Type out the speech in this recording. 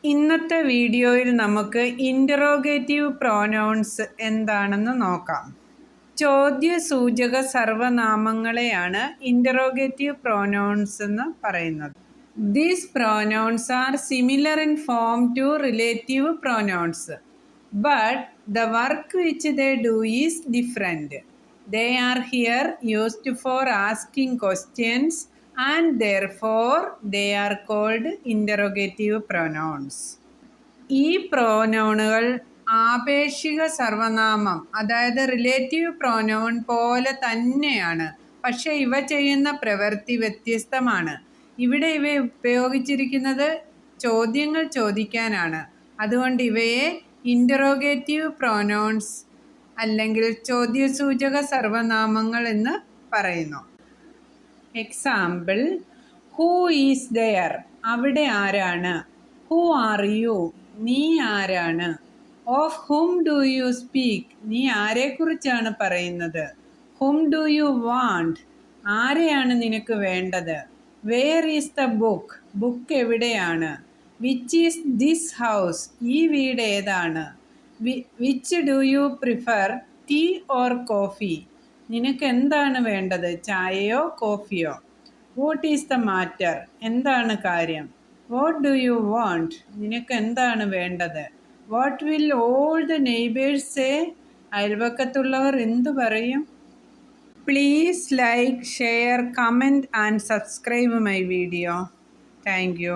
ഇന്നത്തെ വീഡിയോയിൽ നമുക്ക് ഇൻ്ററോഗേറ്റീവ് പ്രോനൗൺസ് എന്താണെന്ന് നോക്കാം. ചോദ്യസൂചക സർവനാമങ്ങളെയാണ് ഇൻ്ററോഗേറ്റീവ് പ്രോനൗൺസ് എന്ന് പറയുന്നത്. These pronouns are similar in form to relative pronouns, but the work which they do is different. They are here used for asking questions and therefore they are called interrogative pronouns. ഈ പ്രോനൗണുകൾ ആപേക്ഷിക സർവനാമം അതായത് relative pronoun പോലെ തന്നെയാണ്, പക്ഷേ ഇവ ചെയ്യുന്ന പ്രവൃത്തി വ്യത്യസ്തമാണ്. ഇവിടെ ഇവ ഉപയോഗിച്ചിരിക്കുന്നത് ചോദ്യങ്ങൾ ചോദിക്കാനാണ്. അതുകൊണ്ട് ഇവയെ ഇൻ്ററോഗേറ്റീവ് പ്രോനൗൺസ് അല്ലെങ്കിൽ ചോദ്യസൂചക സർവനാമങ്ങൾ എന്ന് പറയുന്നു. Example: who is there? അവിടെ ആരാണ്? Who are you? നീ ആരാണ്? Of whom do you speak? നീ ആരെക്കുറിച്ചാണ് പറയുന്നത്? Whom do you want? ആരെയാണ് നിനക്ക് വേണ്ടത്? Where is the book? Book എവിടെയാണ്? Which is this house? ഈ വീട് ഏതാണ്? Which do you prefer, tea or coffee? നിനക്ക് എന്താണ് വേണ്ടത്, ചായയോ കോഫിയോ? What is the matter? എന്താണ് കാര്യം? What do you want? നിനക്ക് എന്താണ് വേണ്ടത്? What will all the neighbours say? അയൽവക്കത്തുള്ളവർ എന്തു പറയും? Please like, share, comment and subscribe my video. Thank you.